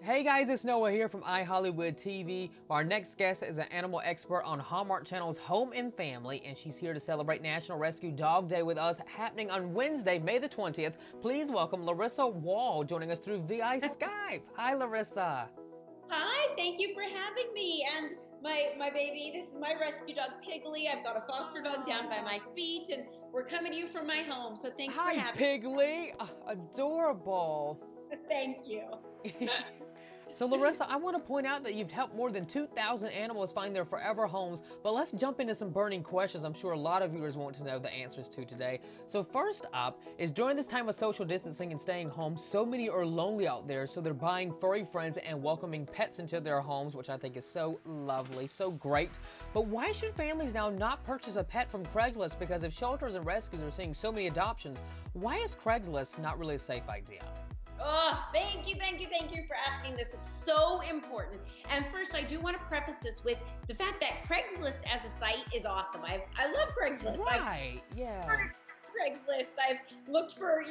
Hey guys, it's Noah here from iHollywood TV. Our next guest is an animal expert on Hallmark Channel's Home and Family, and she's here to celebrate National Rescue Dog Day with us, happening on Wednesday, May the 20th. Please welcome Larissa Wohl, joining us through VI Skype. Hi, Larissa. Hi, thank you for having me. And my baby, this is my rescue dog, Piggly. I've got a foster dog down by my feet, and we're coming to you from my home. So thanks for having me. Hi, Piggly. Adorable. Thank you. So Larissa, I want to point out that you've helped more than 2,000 animals find their forever homes, but let's jump into some burning questions I'm sure a lot of viewers want to know the answers to today. So first up is, during this time of social distancing and staying home, so many are lonely out there, so they're buying furry friends and welcoming pets into their homes, which I think is so lovely, so great. But why should families now not purchase a pet from Craigslist? Because if shelters and rescues are seeing so many adoptions, why is Craigslist not really a safe idea? Oh, thank you for asking this. It's so important. And first, I do want to preface this with the fact that Craigslist as a site is awesome. I love Craigslist. Right, yeah. Craigslist. I've looked for,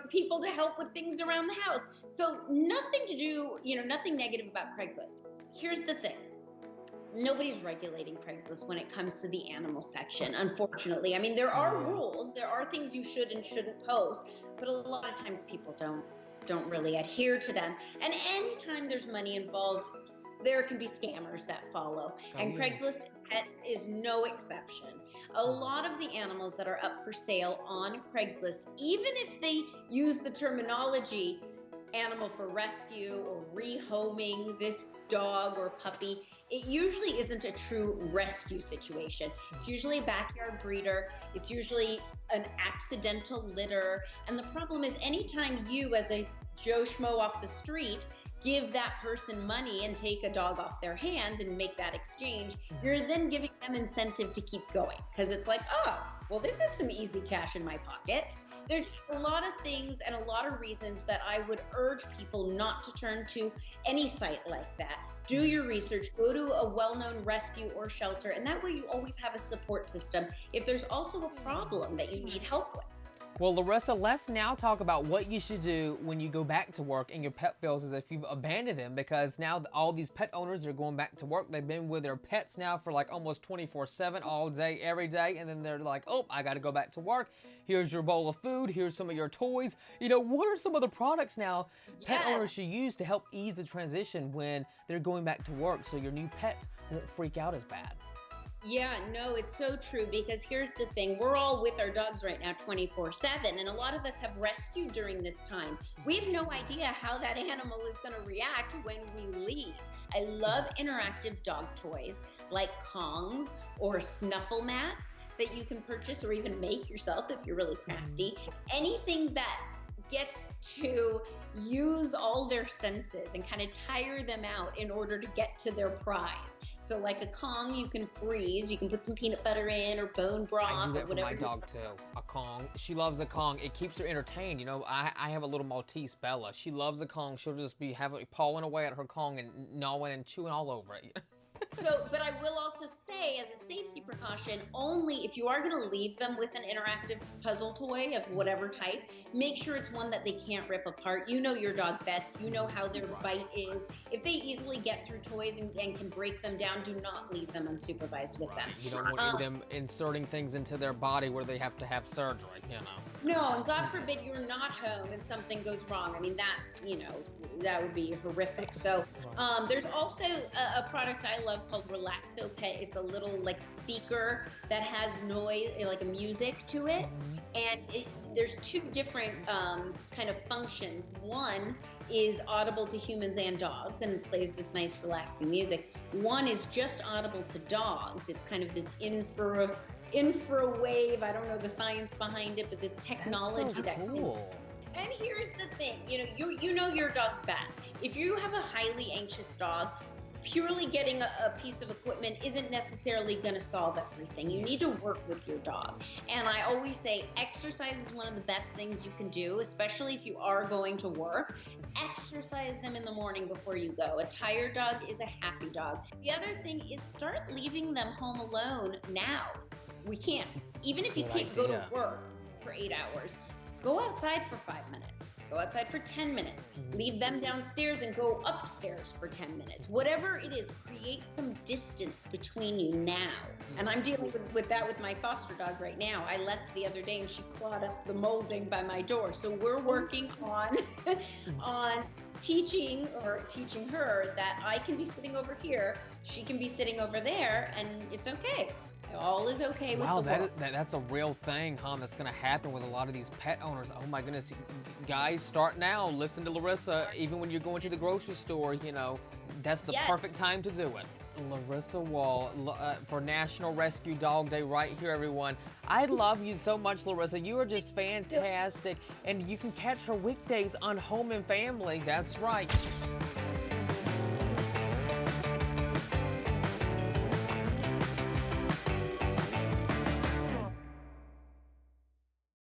people to help with things around the house. So nothing to do, nothing negative about Craigslist. Here's the thing. Nobody's regulating Craigslist when it comes to the animal section, unfortunately. I mean, there are rules. There are things you should and shouldn't post, but a lot of times people don't really adhere to them. And anytime there's money involved, there can be scammers that follow. And Craigslist Pets is no exception. A lot of the animals that are up for sale on Craigslist, even if they use the terminology animal for rescue or rehoming this dog or puppy, it usually isn't a true rescue situation. It's usually a backyard breeder. It's usually an accidental litter. And the problem is, anytime you, as a Joe Schmo off the street, give that person money and take a dog off their hands and make that exchange, you're then giving them incentive to keep going. Because it's like, oh, well, this is some easy cash in my pocket. There's a lot of things and a lot of reasons that I would urge people not to turn to any site like that. Do your research, go to a well-known rescue or shelter, and that way you always have a support system if there's also a problem that you need help with. Well, Larissa, let's now talk about what you should do when you go back to work and your pet feels as if you've abandoned them, because now all these pet owners are going back to work. They've been with their pets now for like almost 24/7, all day, every day, and then they're like, oh, I got to go back to work. Here's your bowl of food. Here's some of your toys. What are some of the products now pet owners should use to help ease the transition when they're going back to work so your new pet won't freak out as bad? Yeah, no, it's so true, because here's the thing. We're all with our dogs right now 24/7, and a lot of us have rescued during this time. We have no idea how that animal is going to react when we leave. I love interactive dog toys like Kongs or snuffle mats that you can purchase or even make yourself if you're really crafty. Anything that gets to use all their senses and kind of tire them out in order to get to their prize. So like a Kong, you can freeze, you can put some peanut butter in or bone broth I do that or whatever. for my dog too. A Kong. She loves a Kong. It keeps her entertained. I have a little Maltese, Bella. She loves a Kong. She'll just be pawing away at her Kong and gnawing and chewing all over it. But I will also say, as a safety precaution, only if you are going to leave them with an interactive puzzle toy of whatever type, make sure it's one that they can't rip apart. You know your dog best. You know how their bite is. If they easily get through toys and can break them down, do not leave them unsupervised with them. You don't want them inserting things into their body where they have to have surgery, No, and God forbid you're not home and something goes wrong. I mean, that's, that would be horrific. So there's also a product I love called Relaxo Pet. It's a little speaker that has noise, like a music to it. And there's two different kind of functions. One is audible to humans and dogs and plays this nice relaxing music. One is just audible to dogs. It's kind of this infrared wave. I don't know the science behind it, but this technology that's so cool. And here's the thing, you know your dog best. If you have a highly anxious dog, purely getting a piece of equipment isn't necessarily going to solve everything. You need to work with your dog. And I always say exercise is one of the best things you can do, especially if you are going to work. Exercise them in the morning before you go. A tired dog is a happy dog. The other thing is, start leaving them home alone now. We can't. Even if you can't go to work for 8 hours, go outside for 5 minutes. go outside for 10 minutes, leave them downstairs and go upstairs for 10 minutes. Whatever it is, create some distance between you now. And I'm dealing with that with my foster dog right now. I left the other day and she clawed up the molding by my door. So we're working on teaching her that I can be sitting over here, she can be sitting over there, and it's okay. All is okay with the world. That's a real thing, huh? That's going to happen with a lot of these pet owners. Oh my goodness. Guys, start now. Listen to Larissa. Even when you're going to the grocery store, you know, that's the perfect time to do it. Larissa Wohl for National Rescue Dog Day right here, everyone. I love you so much, Larissa. You are just fantastic. And you can catch her weekdays on Home and Family. That's right.